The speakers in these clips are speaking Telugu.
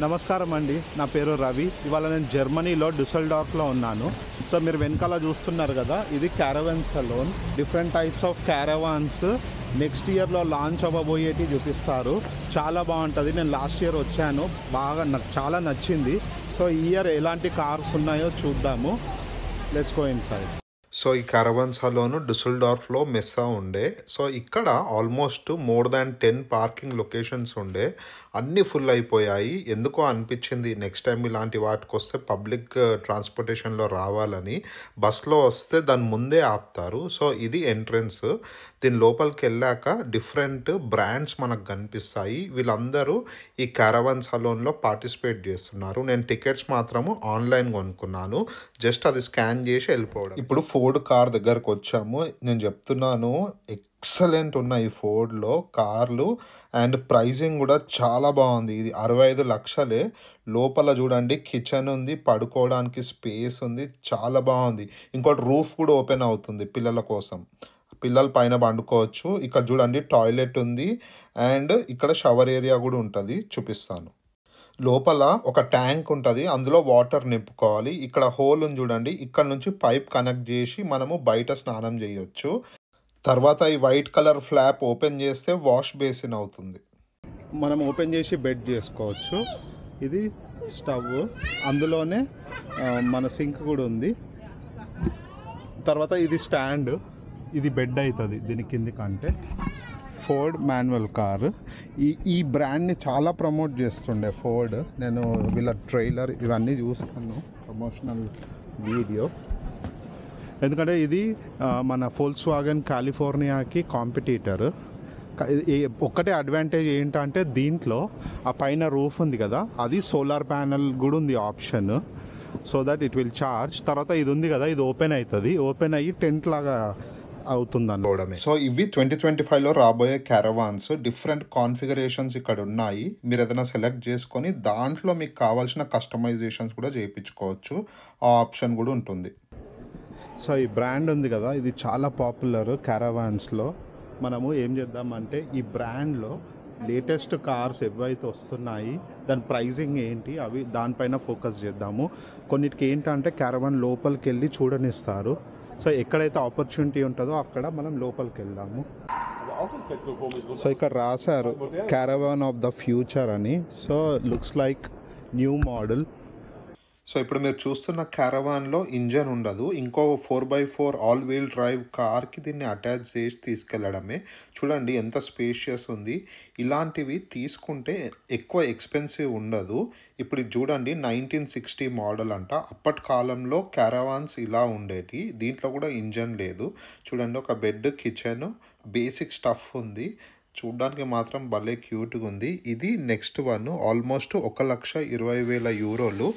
నమస్కారం అండి, నా పేరు రవి. ఇవాళ నేను జర్మనీలో డుసెల్డార్ఫ్లో ఉన్నాను. సో మీరు వెనకాల చూస్తున్నారు కదా, ఇది caravan saloon. Different types of caravans next ఇయర్లో లాంచ్ అవ్వబోయేటి చూపిస్తారు. చాలా బాగుంటుంది. నేను లాస్ట్ ఇయర్ వచ్చాను, బాగా నాకు చాలా నచ్చింది. సో ఈ ఇయర్ ఎలాంటి కార్స్ ఉన్నాయో చూద్దాము. Let's go inside. సో ఈ క్యారవాన్ సలూన్ డుసెల్డార్ఫ్లో మెస్సా ఉండే. సో ఇక్కడ almost more than 10 parking locations ఉండే. అన్నీ ఫుల్ అయిపోయాయి. ఎందుకో అనిపించింది నెక్స్ట్ టైం ఇలాంటి వాటికి వస్తే పబ్లిక్ ట్రాన్స్పోర్టేషన్లో రావాలని. బస్లో వస్తే దాని ముందే ఆపుతారు. సో ఇది ఎంట్రన్స్. దీని లోపలికి వెళ్ళాక డిఫరెంట్ బ్రాండ్స్ మనకు కనిపిస్తాయి. వీళ్ళందరూ ఈ క్యారవాన్ సలూన్లో పార్టిసిపేట్ చేస్తున్నారు. నేను టికెట్స్ మాత్రము ఆన్లైన్ కొనుక్కున్నాను. జస్ట్ అది స్కాన్ చేసి వెళ్ళిపోవడం. ఇప్పుడు ఫోర్డ్ కార్ దగ్గరకు వచ్చాము. నేను చెప్తున్నాను, ఎక్సలెంట్ ఉన్నాయి ఫోర్డ్లో కార్లు. అండ్ ప్రైజింగ్ కూడా చాలా బాగుంది. ఇది 65 లక్షలే. లోపల చూడండి, కిచెన్ ఉంది, పడుకోవడానికి స్పేస్ ఉంది, చాలా బాగుంది. ఇంకోటి రూఫ్ కూడా ఓపెన్ అవుతుంది పిల్లల కోసం. పిల్లలు పైన పండుకోవచ్చు. ఇక్కడ చూడండి టాయిలెట్ ఉంది. అండ్ ఇక్కడ షవర్ ఏరియా కూడా ఉంటుంది, చూపిస్తాను. లోపల ఒక ట్యాంక్ ఉంటుంది, అందులో వాటర్ నింపుకోవాలి. ఇక్కడ హోల్ ఉంది చూడండి, ఇక్కడ నుంచి పైప్ కనెక్ట్ చేసి మనము బయట స్నానం చేయొచ్చు. తర్వాత ఈ వైట్ కలర్ ఫ్లాప్ ఓపెన్ చేస్తే వాష్ బేసిన్ అవుతుంది. మనం ఓపెన్ చేసి బెడ్ చేసుకోవచ్చు. ఇది స్టవ్, అందులోనే మన సింక్ కూడా ఉంది. తర్వాత ఇది స్టాండ్, ఇది బెడ్ అవుతుంది దీని కింది కంటే. Ford manual car. ఈ బ్రాండ్ని చాలా ప్రమోట్ చేస్తుండే ఫోర్డ్. నేను వీళ్ళ ట్రైలర్ ఇవన్నీ చూస్తాను, ప్రమోషనల్ వీడియో. ఎందుకంటే ఇది మన ఫోల్క్స్వాగన్ కాలిఫోర్నియాకి కాంపిటీటర్. ఒక్కటే అడ్వాంటేజ్ ఏంటంటే దీంట్లో ఆ పైన రూఫ్ ఉంది కదా, అది సోలార్ ప్యానల్ కూడా ఉంది option. So that it will charge. తర్వాత ఇది ఉంది కదా, ఇది ఓపెన్ అవుతుంది. ఓపెన్ అయ్యి టెంట్ లాగా అవుతుంది అనుకోవడమే. సో ఇవి 2025లో రాబోయే క్యారవాన్స్. డిఫరెంట్ కాన్ఫిగరేషన్స్ ఇక్కడ ఉన్నాయి. మీరు ఏదైనా సెలెక్ట్ చేసుకొని దాంట్లో మీకు కావాల్సిన కస్టమైజేషన్స్ కూడా చేయించుకోవచ్చు. ఆ ఆప్షన్ కూడా ఉంటుంది. సో ఈ బ్రాండ్ ఉంది కదా, ఇది చాలా పాపులర్ క్యారవాన్స్లో. మనము ఏం చేద్దామంటే ఈ బ్రాండ్లో లేటెస్ట్ కార్స్ ఏవైతే వస్తున్నాయి, దాని ప్రైజింగ్ ఏంటి, అవి దానిపైన ఫోకస్ చేద్దాము. కొన్నిటికి ఏంటంటే క్యారవాన్ లోపలికి వెళ్ళి చూడనిస్తారు. సో ఎక్కడైతే ఆపర్చునిటీ ఉంటుందో అక్కడ మనం లోపలికి వెళ్దాము. సో ఇక్కడ రాశారు క్యారవాన్ ఆఫ్ ద ఫ్యూచర్ అని. So looks like new model. So ఇప్పుడు మీరు చూస్తున్న క్యారవాన్లో ఇంజన్ ఉండదు. ఇంకో 4x4 ఆల్ వీల్ డ్రైవ్ కార్కి దీన్ని అటాచ్ చేసి తీసుకెళ్లడమే. చూడండి ఎంత స్పేషియస్ ఉంది. ఇలాంటివి తీసుకుంటే ఎక్కువ ఎక్స్పెన్సివ్ ఉండదు. ఇప్పుడు ఇది చూడండి 1960 మోడల్ అంట. అప్పటి కాలంలో క్యారవాన్స్ ఇలా ఉండేటి. దీంట్లో కూడా ఇంజన్ లేదు. చూడండి ఒక బెడ్, కిచెన్, బేసిక్ స్టఫ్ ఉంది. చూడడానికి మాత్రం భలే క్యూట్గా ఉంది. ఇది నెక్స్ట్ వన్. ఆల్మోస్ట్ 1,20,000 యూరోలు,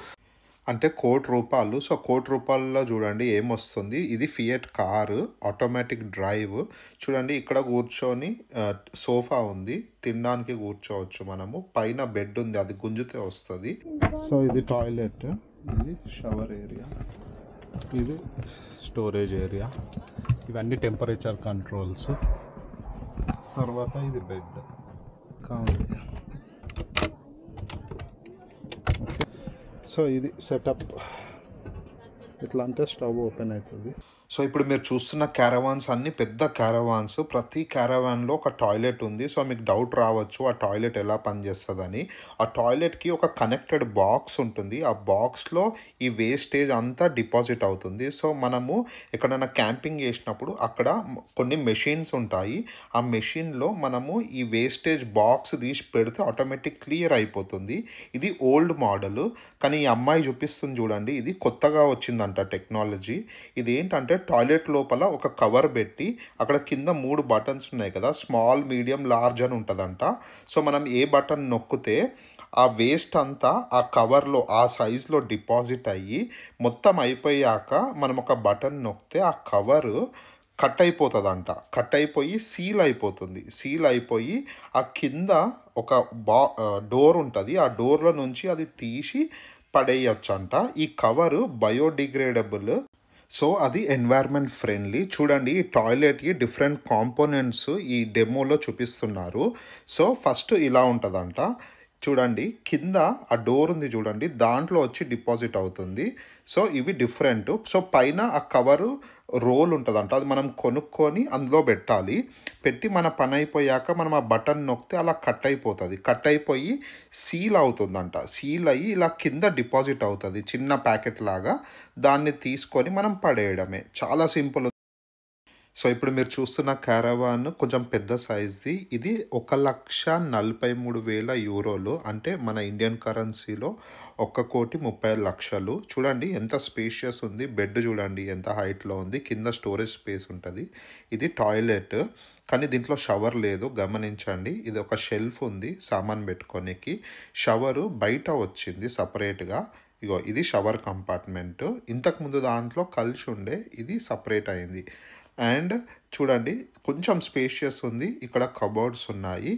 అంటే ₹1,00,00,000. సో ₹1,00,00,000లో చూడండి ఏమొస్తుంది. ఇది ఫియట్ కారు, ఆటోమేటిక్ డ్రైవ్. చూడండి ఇక్కడ కూర్చొని సోఫా ఉంది, తినడానికి కూర్చోవచ్చు మనము. పైన బెడ్ ఉంది, అది గుంజితే వస్తుంది. సో ఇది టాయిలెట్, ఇది షవర్ ఏరియా, ఇది స్టోరేజ్ ఏరియా. ఇవన్నీ టెంపరేచర్ కంట్రోల్స్. తర్వాత ఇది బెడ్ కావాలి. ఓకే, సో ఇది సెటప్. ఇట్లా అంటే స్టవ్ ఓపెన్ అవుతుంది. సో ఇప్పుడు మీరు చూస్తున్న క్యారవాన్స్ అన్ని పెద్ద క్యారవాన్స్. ప్రతి క్యారవాన్లో ఒక టాయిలెట్ ఉంది. సో మీకు డౌట్ రావచ్చు ఆ టాయిలెట్ ఎలా పనిచేస్తుందని. ఆ టాయిలెట్కి ఒక కనెక్టెడ్ బాక్స్ ఉంటుంది. ఆ బాక్స్లో ఈ వేస్టేజ్ అంతా డిపాజిట్ అవుతుంది. సో మనము ఎక్కడైనా క్యాంపింగ్ చేసినప్పుడు అక్కడ కొన్ని మెషిన్స్ ఉంటాయి. ఆ మెషిన్లో మనము ఈ వేస్టేజ్ బాక్స్ తీసి పెడితే ఆటోమేటిక్ క్లియర్ అయిపోతుంది. ఇది ఓల్డ్ మోడల్, కానీ ఈ అమ్మాయి చూపిస్తుంది చూడండి, ఇది కొత్తగా వచ్చిందంట టెక్నాలజీ. ఇది ఏంటంటే టాయిలెట్ లోపల ఒక కవర్ పెట్టి అక్కడ కింద 3 బటన్స్ ఉన్నాయి కదా, స్మాల్, మీడియం, లార్జ్ అని ఉంటుందంట. సో మనం ఏ బటన్ నొక్కితే ఆ వేస్ట్ అంతా ఆ కవర్లో ఆ సైజులో డిపాజిట్ అయ్యి మొత్తం అయిపోయాక మనం ఒక బటన్ నొక్కితే ఆ కవరు కట్ అయిపోతుందంట. కట్ అయిపోయి సీల్ అయిపోతుంది. సీల్ అయిపోయి ఆ కింద ఒక డోర్ ఉంటుంది. ఆ డోర్లో నుంచి అది తీసి పడేయచ్చంట. ఈ కవరు బయోడిగ్రేడబుల్. సో అది ఎన్వైర్న్మెంట్ ఫ్రెండ్లీ. చూడండి ఈ టాయిలెట్కి డిఫరెంట్ కాంపోనెంట్స్ ఈ డెమోలో చూపిస్తున్నారు. సో ఫస్ట్ ఇలా ఉంటుందంట. చూడండి కింద ఆ డోర్ ఉంది చూడండి, దాంట్లో వచ్చి డిపాజిట్ అవుతుంది. సో ఇవి డిఫరెంట్. సో పైన ఆ కవరు రోల్ ఉంటుందంట, అది మనం కొనుక్కొని అందులో పెట్టాలి. పెట్టి మన పని అయిపోయాక మనం ఆ బటన్ నొక్కితే అలా కట్ అయిపోతుంది. కట్ అయిపోయి సీల్ అవుతుందంట. సీల్ అయ్యి ఇలా కింద డిపాజిట్ అవుతుంది చిన్న ప్యాకెట్ లాగా. దాన్ని తీసుకొని మనం పడేయడమే. చాలా సింపుల్. సో ఇప్పుడు మీరు చూస్తున్న క్యారవాన్ కొంచెం పెద్ద సైజ్ది. ఇది 1,43,000 యూరోలు, అంటే మన ఇండియన్ కరెన్సీలో 1,30,00,000. చూడండి ఎంత స్పేషియస్ ఉంది. బెడ్ చూడండి ఎంత హైట్లో ఉంది. కింద స్టోరేజ్ స్పేస్ ఉంటుంది. ఇది టాయిలెట్, కానీ దీంట్లో షవర్ లేదు, గమనించండి. ఇది ఒక షెల్ఫ్ ఉంది సామాన్ పెట్టుకోనికి. షవరు బయట వచ్చింది సపరేట్గా. ఇగో ఇది షవర్ కంపార్ట్మెంట్. ఇంతకుముందు దాంట్లో కలిసి ఉండే, ఇది సపరేట్ అయింది. అండ్ చూడండి కొంచెం స్పేషియస్ ఉంది. ఇక్కడ కబోర్డ్స్ ఉన్నాయి.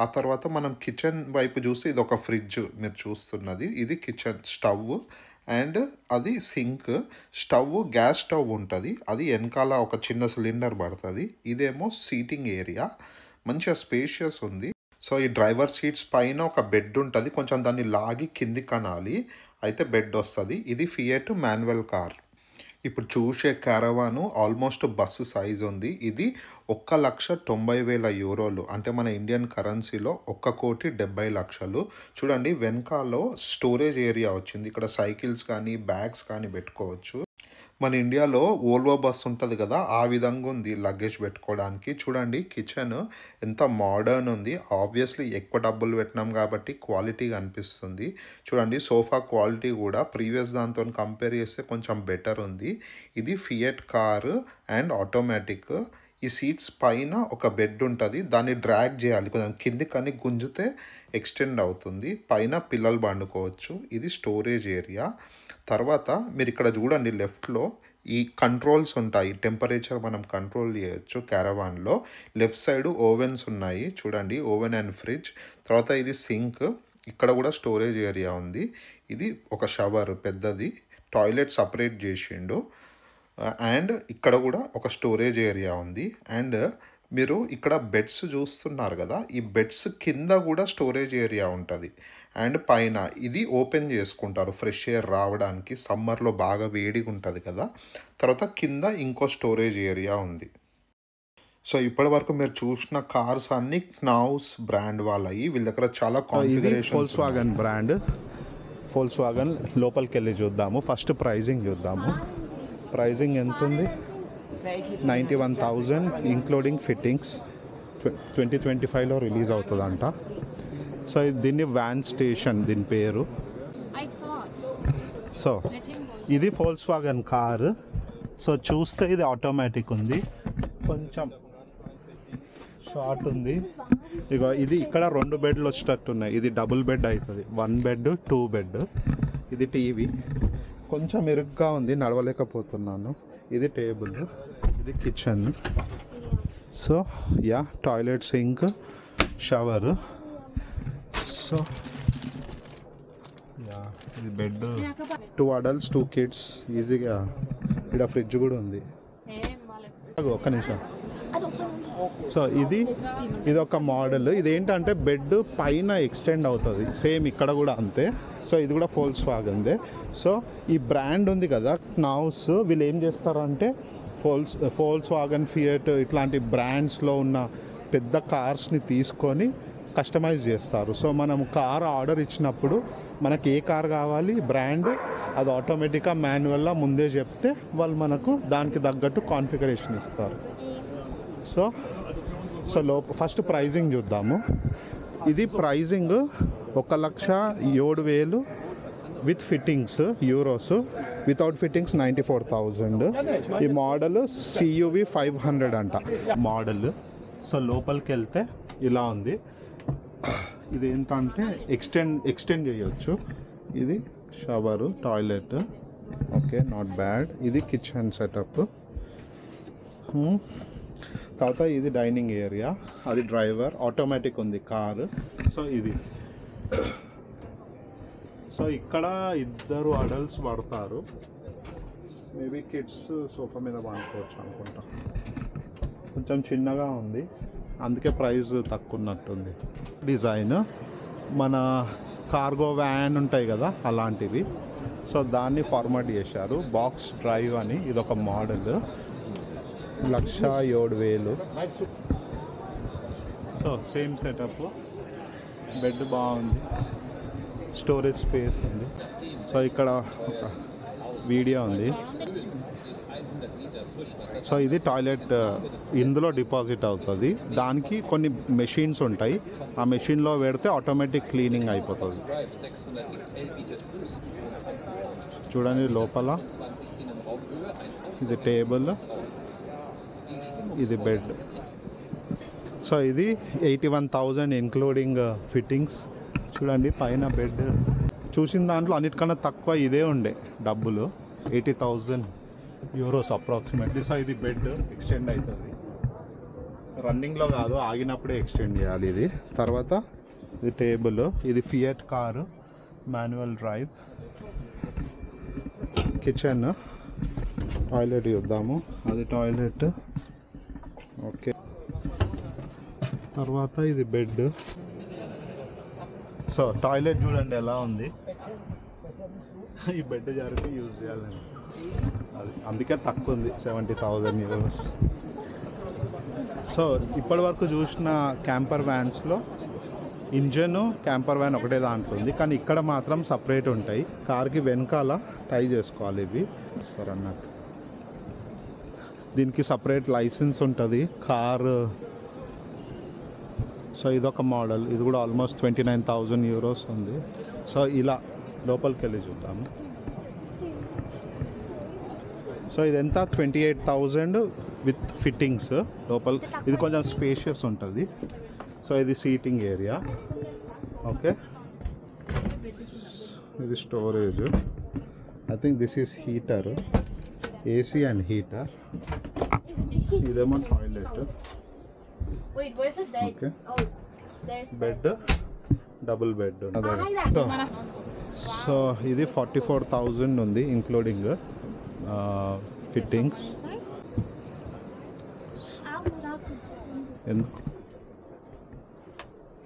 ఆ తర్వాత మనం కిచెన్ వైపు చూస్తే ఇది ఒక ఫ్రిడ్జ్ మీరు చూస్తున్నది. ఇది కిచెన్ స్టవ్ అండ్ అది సింక్. స్టవ్ గ్యాస్ స్టవ్ ఉంటుంది, అది వెనకాల ఒక చిన్న సిలిండర్ పడుతుంది. ఇదేమో సీటింగ్ ఏరియా, మంచిగా స్పేషియస్ ఉంది. సో ఈ డ్రైవర్ సీట్స్ పైన ఒక బెడ్ ఉంటుంది, కొంచెం దాన్ని లాగి కింది కనాలి, అయితే బెడ్ వస్తుంది. ఇది ఫియట్ మాన్యువల్ కార్. ఇప్పుడు చూసే క్యారవాను ఆల్మోస్ట్ బస్సు సైజ్ ఉంది. ఇది 1,90,000 యూరోలు, అంటే మన ఇండియన్ కరెన్సీలో 1,70,00,000. చూడండి వెనకాలో స్టోరేజ్ ఏరియా వచ్చింది. ఇక్కడ సైకిల్స్ కానీ బ్యాగ్స్ కానీ పెట్టుకోవచ్చు. మన ఇండియాలో ఓల్వో బస్ ఉంటుంది కదా, ఆ విధంగా ఉంది లగేజ్ పెట్టుకోవడానికి. చూడండి కిచెన్ ఎంత మోడర్న్ ఉంది. ఆబ్వియస్లీ ఎక్కువ డబ్బులు పెట్టినాం కాబట్టి క్వాలిటీగా అనిపిస్తుంది. చూడండి సోఫా క్వాలిటీ కూడా ప్రీవియస్ దాంతో కంపేర్ చేస్తే కొంచెం బెటర్ ఉంది. ఇది ఫియట్ కారు అండ్ ఆటోమేటిక్. ఈ సీట్స్ పైన ఒక బెడ్ ఉంటుంది, దాన్ని డ్రాగ్ చేయాలి కొంచెం కింది, కానీ గుంజితే ఎక్స్టెండ్ అవుతుంది. పైన పిల్లలు పండుకోవచ్చు. ఇది స్టోరేజ్ ఏరియా. తర్వాత మీరు ఇక్కడ చూడండి లెఫ్ట్లో ఈ కంట్రోల్స్ ఉంటాయి, టెంపరేచర్ మనం కంట్రోల్ చేయొచ్చు క్యారవాన్లో. లెఫ్ట్ సైడ్ ఓవెన్స్ ఉన్నాయి చూడండి, ఓవెన్ అండ్ ఫ్రిడ్జ్. తర్వాత ఇది సింక్, ఇక్కడ కూడా స్టోరేజ్ ఏరియా ఉంది. ఇది ఒక షవర్ పెద్దది, టాయిలెట్ సపరేట్ చేసిండు. అండ్ ఇక్కడ కూడా ఒక స్టోరేజ్ ఏరియా ఉంది. అండ్ మీరు ఇక్కడ బెడ్స్ చూస్తున్నారు కదా, ఈ బెడ్స్ కింద కూడా స్టోరేజ్ ఏరియా ఉంటుంది. అండ్ పైన ఇది ఓపెన్ చేసుకుంటారు ఫ్రెష్ ఎయిర్ రావడానికి, సమ్మర్లో బాగా వేడిగా ఉంటుంది కదా. తర్వాత కింద ఇంకో స్టోరేజ్ ఏరియా ఉంది. సో ఇప్పటి వరకు మీరు చూసిన కార్స్ అన్ని క్నౌస్ బ్రాండ్ వాళ్ళవి. వీళ్ళ దగ్గర చాలా కాన్ఫిగరేషన్. ఫోల్క్స్వాగన్ బ్రాండ్. ఫోల్క్స్వాగన్ లోపలికి వెళ్ళి చూద్దాము. ఫస్ట్ ప్రైజింగ్ చూద్దాము. ప్రైజింగ్ ఎంత ఉంది? 91,000 ఇంక్లూడింగ్ ఫిట్టింగ్స్. 2025లో రిలీజ్ అవుతుందంట. సో దీన్ని వ్యాన్ స్టేషన్ దీని పేరు. సో ఇది ఫోల్క్స్వాగన్ కారు. సో చూస్తే ఇది ఆటోమేటిక్ ఉంది, కొంచెం షార్ట్ ఉంది. ఇక ఇది ఇక్కడ 2 బెడ్లు వచ్చేటట్టు ఉన్నాయి. ఇది డబుల్ బెడ్ అవుతుంది, 1 బెడ్ 2 బెడ్. ఇది టీవీ కొంచెం ఇరుగ్గా ఉంది, నడవలేకపోతున్నాను. ఇది టేబుల్, ఇది kitchen. So ya toilet, sink, shower. So ya ఇది బెడ్, 2 అడల్ట్స్ 2 కిడ్స్ ఈజీగా. ఇక్కడ ఫ్రిడ్జ్ కూడా ఉంది. ఒక్క నిమిషం. సో ఇది ఒక మోడల్. ఇదేంటంటే బెడ్ పైన ఎక్స్టెండ్ అవుతుంది, సేమ్ ఇక్కడ కూడా అంతే. సో ఇది కూడా ఫోల్క్స్వాగన్దే. సో ఈ బ్రాండ్ ఉంది కదా క్నౌస్, వీళ్ళు ఏం చేస్తారంటే ఫోల్క్స్వాగన్, ఫియట్ ఇట్లాంటి బ్రాండ్స్లో ఉన్న పెద్ద కార్స్ని తీసుకొని కస్టమైజ్ చేస్తారు. సో మనం కార్ ఆర్డర్ ఇచ్చినప్పుడు మనకి ఏ కార్ కావాలి బ్రాండ్, అది ఆటోమేటిక్గా మాన్యువల్గా ముందే చెప్తే వాళ్ళు మనకు దానికి తగ్గట్టు కాన్ఫిగరేషన్ ఇస్తారు. సో ఫస్ట్ ప్రైజింగ్ చూద్దాము. ఇది pricing 1,07,000 with fittings euros. Without fittings 94,000. ఈ మోడల్ CUV 500 అంట మోడల్. సో లోపలికి వెళ్తే ఇలా ఉంది. ఇది ఏంటంటే ఎక్స్టెండ్ చేయొచ్చు. ఇది shower, toilet, okay not bad. ఇది కిచెన్ సెటప్. తర్వాత ఇది డైనింగ్ ఏరియా, అది డ్రైవర్, ఆటోమేటిక్ ఉంది కారు. సో ఇది సో ఇక్కడ 2 అడల్ట్స్ పడతారు. మేబీ కిడ్స్ సోఫా మీద పండుకోవచ్చు అనుకుంటా. కొంచెం చిన్నగా ఉంది, అందుకే ప్రైస్ తక్కువ ఉన్నట్టుంది. డిజైన్ మన కార్గో వ్యాన్ ఉంటాయి కదా అలాంటివి. సో దాన్ని ఫార్మాట్ చేశారు. బాక్స్ డ్రైవ్ అని ఇదొక model, 1,07,000. So same setup, bed బాగుంది, స్టోరేజ్ స్పేస్ ఉంది. సో ఇక్కడ ఒక వీడియో ఉంది. సో ఇది టాయిలెట్, ఇందులో డిపాజిట్ అవుతుంది. దానికి కొన్ని మెషిన్స్ ఉంటాయి, ఆ మెషిన్లో పెడితే ఆటోమేటిక్ క్లీనింగ్ అయిపోతుంది. చూడండి లోపల ఇది టేబుల్, ఇది బెడ్. సో ఇది 81,000 ఇంక్లూడింగ్ ఫిట్టింగ్స్. చూడండి పైన బెడ్ చూసిన దాంట్లో అన్నిటికన్నా తక్కువ ఇదే ఉండే డబ్బులు, 80,000 euros అప్రాక్సిమేట్లీ. సో ఇది బెడ్ ఎక్స్టెండ్ అవుతుంది, రన్నింగ్లో కాదు, ఆగినప్పుడే ఎక్స్టెండ్ చేయాలి ఇది. తర్వాత ఇది టేబుల్, ఇది fiat car, manual drive. Kitchen, toilet చూద్దాము, అది టాయిలెట్. ఓకే, తర్వాత ఇది బెడ్. సో టాయిలెట్ చూడండి ఎలా ఉంది, ఈ బెడ్ జరిపి యూజ్ చేయాలని, అది అందుకే తక్కువ ఉంది, 70,000 euros. సో ఇప్పటి వరకు చూసిన క్యాంపర్ వ్యాన్స్లో ఇంజన్ క్యాంపర్ వ్యాన్ ఒకటే దాంట్లో ఉంది, కానీ ఇక్కడ మాత్రం సపరేట్ ఉంటాయి. కార్కి వెనకాల టై చేసుకోవాలి ఇవి సార్ అన్నట్టు. దీనికి సపరేట్ లైసెన్స్ ఉంటుంది కారు. సో ఇదొక మోడల్, ఇది కూడా ఆల్మోస్ట్ 29,000 euros ఉంది. సో ఇలా లోపలికి వెళ్ళి చూద్దాము. సో ఇదెంత 28,000 విత్ ఫిట్టింగ్స్ లోపల. ఇది కొంచెం స్పేషియస్ ఉంటుంది. సో ఇది సీటింగ్ ఏరియా. ఓకే, ఇది storage. I think this is heater, AC and heater. ఇదేమో toilet. Okay, bed, double bed. So ఇది 44,000 ఉంది ఇంక్లూడింగ్ ఫిట్టింగ్స్. ఎందుకు?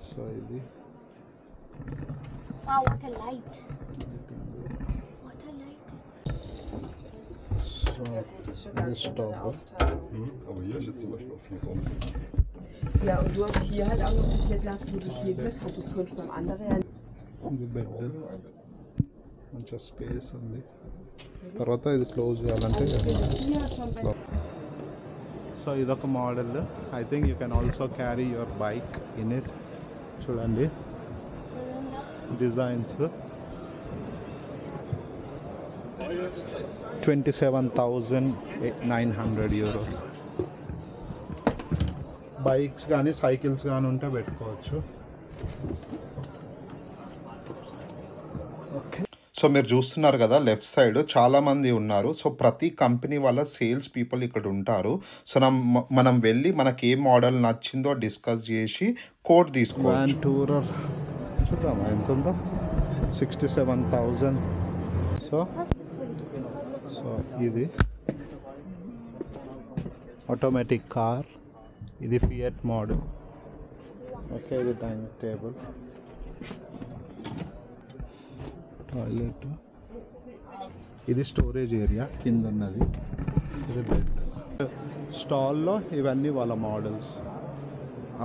సో ఇది సో ఇది stove. Aber hier ist jetzt zum Beispiel auch viel rum. Ja, und du hast hier halt auch noch das Schnittglas, wo du Schnittglas hast. Das könntest du beim anderen ja. ఇది బెడ్, మంచిగా స్పేస్ ఉంది. తర్వాత ఇది క్లోజ్ చేయాలంటే. సో ఇదొక model. I think you can also carry your bike in it. చూడండి డిజైన్స్. 27,900 euros. బైక్స్ కానీ సైకిల్స్ కానీ ఉంటే పెట్టుకోవచ్చు. ఓకే, సో మీరు చూస్తున్నారు కదా లెఫ్ట్ సైడ్ చాలామంది ఉన్నారు. సో ప్రతి కంపెనీ వాళ్ళ సేల్స్ పీపుల్ ఇక్కడ ఉంటారు. సో మనం వెళ్ళి మనకి ఏ మోడల్ నచ్చిందో డిస్కస్ చేసి కోడ్ తీసుకోవచ్చు. వ్యాన్ టూరర్ చూద్దామా ఎంత ఉందో, 67,000. సో ఇది ఆటోమేటిక్ కార్, ఇది ఫియట్ మోడల్. ఓకే, ఇది డైనింగ్ టేబుల్, టాయిలెట్, ఇది స్టోరేజ్ ఏరియా కింద ఉన్నది, ఇది బెడ్. స్టాల్లో ఇవన్నీ వాళ్ళ మోడల్స్,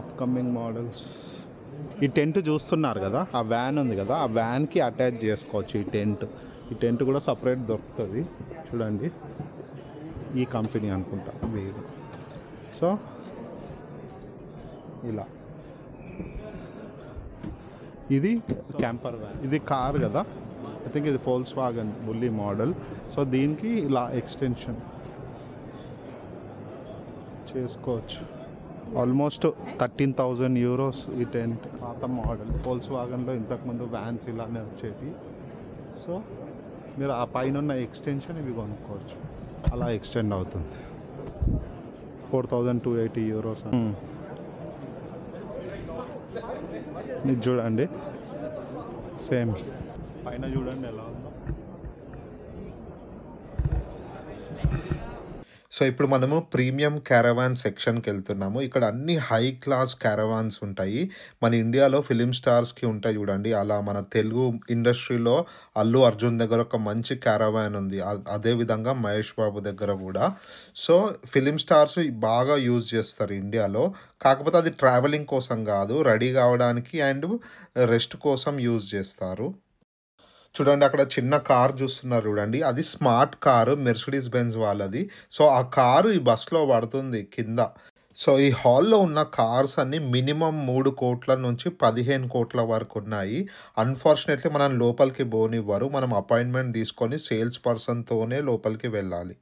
అప్కమింగ్ మోడల్స్. ఈ టెంట్ చూస్తున్నారు కదా, ఆ వ్యాన్ ఉంది కదా, ఆ వ్యాన్కి అటాచ్ చేసుకోవచ్చు ఈ టెంట్. ఈ టెంట్ కూడా సపరేట్ దొరుకుతుంది. చూడండి, ఈ కంపెనీ అనుకుంటా వేరు. సో ఇలా ఇది క్యాంపర్ వ్యాన్, ఇది కార్ కదా, ఐ థింక్ ఇది ఫోల్క్స్వాగన్ బుల్లీ మోడల్. సో దీనికి ఇలా ఎక్స్టెన్షన్ చేసుకోవచ్చు. ఆల్మోస్ట్ 13,000 euros ఈ టెంట్. పాత మోడల్ ఫోల్క్స్వాగన్లో ఇంతకుముందు వ్యాన్స్ ఇలానే వచ్చేవి. సో మీరు ఆ పైన ఉన్న ఎక్స్టెన్షన్ ఇవి కొనుక్కోవచ్చు, అలా ఎక్స్టెండ్ అవుతుంది. 4,280 euros. ఇది చూడండి సేమ్, పైన చూడండి ఎలా ఉందో. సో ఇప్పుడు మనము ప్రీమియం క్యారవాన్ సెక్షన్కి వెళ్తున్నాము. ఇక్కడ అన్ని హై క్లాస్ క్యారవాన్స్ ఉంటాయి. మన ఇండియాలో ఫిలిం స్టార్స్కి ఉంటాయి చూడండి, అలా మన తెలుగు ఇండస్ట్రీలో అల్లు అర్జున్ దగ్గర ఒక మంచి క్యారవాన్ ఉంది. అదేవిధంగా మహేష్ బాబు దగ్గర కూడా. సో ఫిలిం స్టార్స్ బాగా యూజ్ చేస్తారు ఇండియాలో. కాకపోతే అది ట్రావెలింగ్ కోసం కాదు, రెడీ కావడానికి అండ్ రెస్ట్ కోసం యూజ్ చేస్తారు. చూడండి అక్కడ చిన్న కార్ చూస్తున్నారు చూడండి, అది స్మార్ట్ కారు, మెర్సిడీస్ బెంజ్ వాళ్ళది. సో ఆ కారు ఈ బస్లో పడుతుంది కింద. సో ఈ హాల్లో ఉన్న కార్స్ అన్ని మినిమం 3 కోట్ల నుంచి 15 కోట్ల వరకు ఉన్నాయి. అన్ఫార్చునేట్లీ మనం లోపలికి పోనివ్వరు, మనం అపాయింట్మెంట్ తీసుకొని సేల్స్ పర్సన్తోనే లోపలికి వెళ్ళాలి.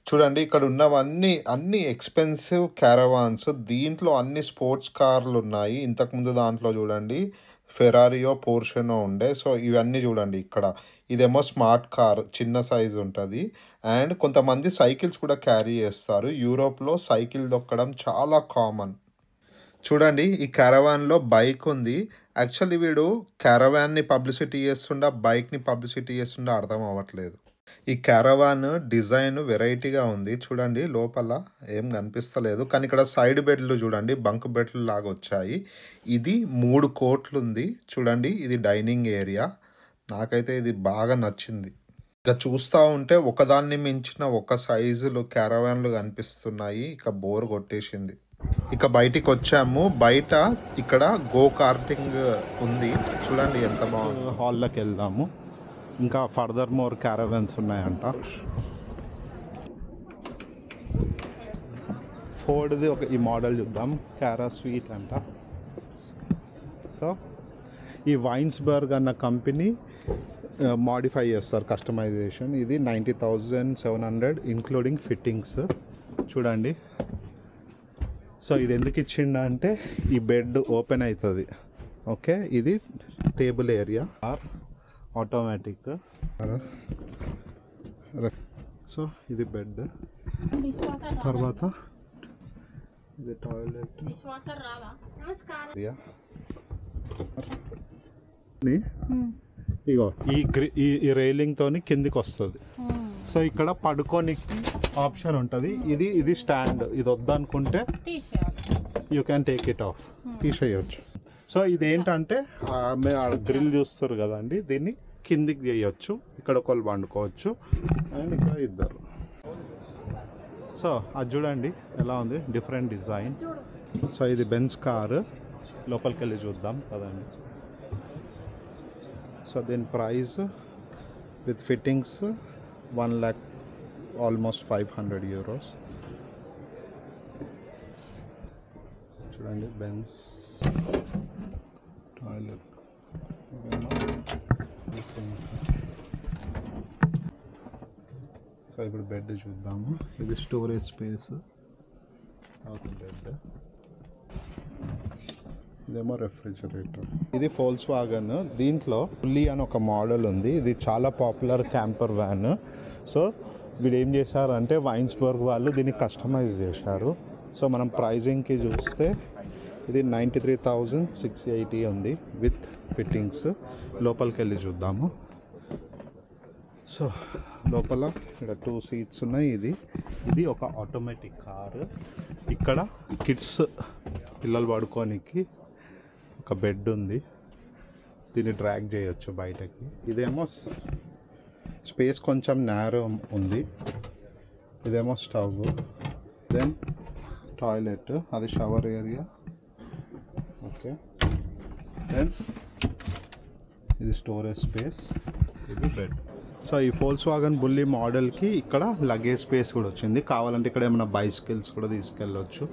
చూడండి ఇక్కడ ఉన్నవన్నీ అన్ని ఎక్స్పెన్సివ్ క్యారవాన్స్. దీంట్లో అన్ని స్పోర్ట్స్ కార్లు ఉన్నాయి. ఇంతకుముందు దాంట్లో చూడండి ఫెరారియో, పోర్షనో ఉండే. సో ఇవన్నీ చూడండి ఇక్కడ. ఇదేమో స్మార్ట్ కార్, చిన్న సైజు ఉంటుంది. అండ్ కొంతమంది సైకిల్స్ కూడా క్యారీ చేస్తారు. యూరోప్లో సైకిల్ దొక్కడం చాలా కామన్. చూడండి ఈ క్యారవాన్లో బైక్ ఉంది. యాక్చువల్లీ వీడు క్యారవాన్ని పబ్లిసిటీ చేస్తుండా బైక్ని పబ్లిసిటీ చేస్తుండా అర్థం అవ్వట్లేదు. ఈ క్యారవాన్ డిజైన్ వెరైటీగా ఉంది. చూడండి లోపల ఏం కనిపిస్తలేదు, కానీ ఇక్కడ సైడ్ బెడ్లు చూడండి బంక్ బెడ్లు లాగా వచ్చాయి. ఇది 3 కోట్లు ఉంది. చూడండి ఇది డైనింగ్ ఏరియా. నాకైతే ఇది బాగా నచ్చింది. ఇక చూస్తూ ఉంటే ఒకదాన్ని మించిన ఒక సైజులు క్యారవాన్లు కనిపిస్తున్నాయి. ఇక బోర్ కొట్టేసింది. ఇక బయటికి వచ్చాము. బయట ఇక్కడ గో కార్టింగ్ ఉంది. చూడండి ఎంత బాగుంది. హాల్లోకి వెళ్దాము. ఇంకా ఫర్దర్ మోర్ క్యారవాన్స్ ఉన్నాయంట. ఫోర్డ్ది ఒక ఈ మోడల్ చూద్దాం, క్యారా స్వీట్ అంట. సో ఈ వైన్స్బర్గ్ అన్న కంపెనీ మాడిఫై చేస్తారు, కస్టమైజేషన్. ఇది 90,700 ఇంక్లూడింగ్ ఫిట్టింగ్స్. చూడండి. సో ఇది ఎందుకు ఇచ్చిండ అంటే ఈ బెడ్ ఓపెన్ అవుతుంది. ఓకే, ఇది టేబుల్ ఏరియా, ఆటోమేటిక్. సో ఇది బెడ్, తర్వాత ఇది టాయిలెట్. ఇగో ఈ రైలింగ్ తోని కిందికి వస్తుంది. సో ఇక్కడ పడుకోనికి ఆప్షన్ ఉంటుంది. ఇది స్టాండ్. ఇది వద్దనుకుంటే you can take it off, తీసేయచ్చు. సో ఇదేంటంటే గ్రిల్ చూస్తారు కదండి, దీన్ని కిందికి చేయొచ్చు. ఇక్కడ ఒకళ్ళు వండుకోవచ్చు అండ్ ఇక్కడ ఇద్దరు. సో అది చూడండి ఎలా ఉంది, డిఫరెంట్ డిజైన్. సో ఇది బెంజ్ కారు. లోపలికి వెళ్ళి చూద్దాం కదండి. సో దీని price with fittings 1 lakh, almost 500 euros. చూడండి బెంజ్ టాయిలెట్. సో ఇప్పుడు బెడ్ చూద్దాము. ఇది స్టోరేజ్ స్పేస్. బెడ్, ఇదేమో రెఫ్రిజిరేటర్. ఇది ఫోల్క్స్వాగన్. దీంట్లో ఫుల్లీ అని ఒక మోడల్ ఉంది. ఇది చాలా పాపులర్ క్యాంపర్ వ్యాన్. సో వీడు ఏం చేశారంటే వైన్స్బర్గ్ వాళ్ళు దీన్ని కస్టమైజ్ చేశారు. సో మనం ప్రైజింగ్కి చూస్తే ఇది 93,680 ఉంది విత్ ఫిట్టింగ్స్. లోపలికి వెళ్ళి చూద్దాము. సో లోపల ఇక్కడ 2 సీట్స్ ఉన్నాయి. ఇది ఒక ఆటోమేటిక్ కారు. ఇక్కడ కిడ్స్ పిల్లలు పడుకోనికి ఒక బెడ్ ఉంది. దీన్ని డ్రాగ్ చేయొచ్చు బయటకి. ఇదేమో స్పేస్ కొంచెం నేరో ఉంది. ఇదేమో స్టవ్, దెన్ టాయిలెట్, అది షవర్ ఏరియా. ఓకే, దెన్ ఇది స్టోరేజ్ స్పేస్, ఇది బెడ్. సో ఈ ఫోల్క్స్వాగన్ బుల్లీ మోడల్కి ఇక్కడ లగేజ్ స్పేస్ కూడా వచ్చింది. కావాలంటే ఇక్కడ ఏమైనా బైసికల్స్ కూడా తీసుకెళ్ళవచ్చు.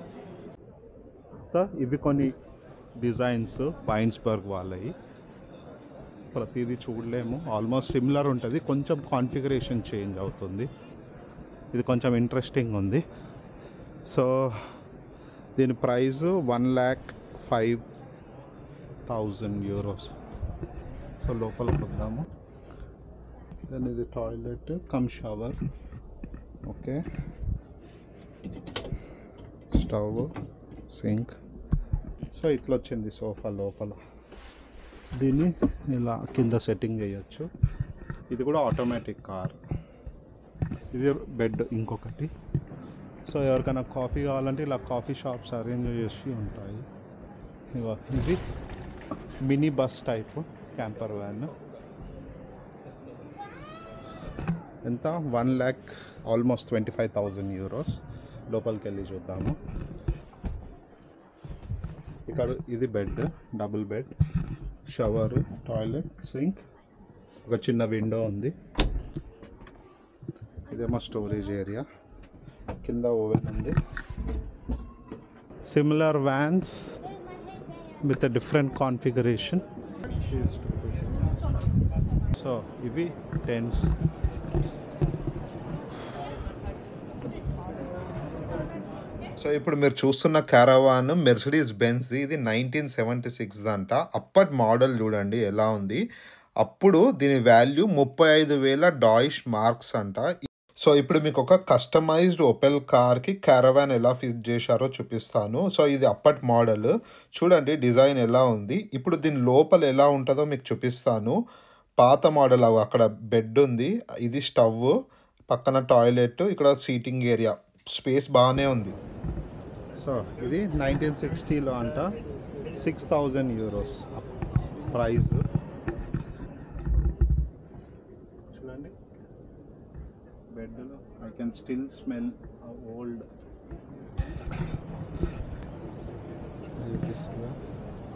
సో ఇవి కొన్ని డిజైన్స్ వైన్స్బర్గ్ వాళ్ళవి. ప్రతిదీ చూడలేము, ఆల్మోస్ట్ సిమిలర్ ఉంటుంది, కొంచెం కాన్ఫిగరేషన్ చేంజ్ అవుతుంది. ఇది కొంచెం ఇంట్రెస్టింగ్ ఉంది. సో దీని ప్రైస్ 1,05,000 euros. సో లోపలికి వద్దాము. దెన్ ఇది toilet cum shower. Okay, stove, sink. So ఇట్లా వచ్చింది సోఫా లోపల. దీన్ని ఇలా కింద సెట్టింగ్ చేయొచ్చు. ఇది కూడా ఆటోమేటిక్ కార్. ఇది బెడ్ ఇంకొకటి. సో ఎవరికైనా కాఫీ కావాలంటే ఇలా కాఫీ షాప్స్ అరేంజ్ చేసి ఉంటాయి. ఇగో ఇది mini bus type camper van. ఎంత? 1 lakh ఆల్మోస్ట్ 25,000 euros. లోపలికి వెళ్ళి చూద్దాము. ఇక్కడ ఇది bed, double bed, shower, toilet, sink, ఒక చిన్న విండో ఉంది. ఇదేమో స్టోరేజ్ ఏరియా, కింద ఓవెన్ ఉంది. Similar vans with different configuration. So ఇవి టెంట్స్. సో ఇప్పుడు మీరు చూస్తున్న క్యారవాన్ మెర్సిడీస్ బెంజ్, ఇది 1976 అంట. అప్పటి మోడల్ చూడండి ఎలా ఉంది. అప్పుడు దీని వాల్యూ 35,000 డాయిష్ మార్క్స్ అంట. సో ఇప్పుడు మీకు ఒక కస్టమైజ్డ్ ఓపెల్ కార్కి క్యారవాన్ ఎలా ఫిట్ చేశారో చూపిస్తాను. సో ఇది అప్పటి మోడల్, చూడండి డిజైన్ ఎలా ఉంది. ఇప్పుడు దీని లోపల ఎలా ఉంటుందో మీకు చూపిస్తాను. పాత మోడల్ అక్కడ బెడ్ ఉంది, ఇది స్టవ్, పక్కన టాయిలెట్, ఇక్కడ సీటింగ్ ఏరియా, స్పేస్ బాగానే ఉంది. సో ఇది 1960లో అంట. 6,000 euros ప్రైస్. చూడండి బెడ్లో I can still smell old.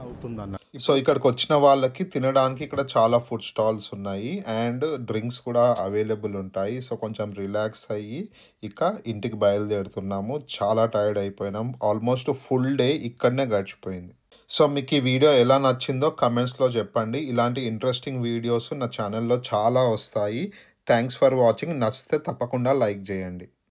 అవుతుందన్న. సో ఇక్కడికి వచ్చిన వాళ్ళకి తినడానికి ఇక్కడ చాలా ఫుడ్ స్టాల్స్ ఉన్నాయి అండ్ డ్రింక్స్ కూడా అవైలబుల్ ఉంటాయి. సో కొంచెం రిలాక్స్ అయ్యి ఇక ఇంటికి బయలుదేరుతున్నాము. చాలా టైర్డ్ అయిపోయినాం, ఆల్మోస్ట్ ఫుల్ డే ఇక్కడనే గడిచిపోయింది. సో మీకు ఈ వీడియో ఎలా నచ్చిందో కమెంట్స్లో చెప్పండి. ఇలాంటి ఇంట్రెస్టింగ్ వీడియోస్ నా ఛానల్లో చాలా వస్తాయి. Thanks for watching. నచ్చితే తప్పకుండా లైక్ చేయండి.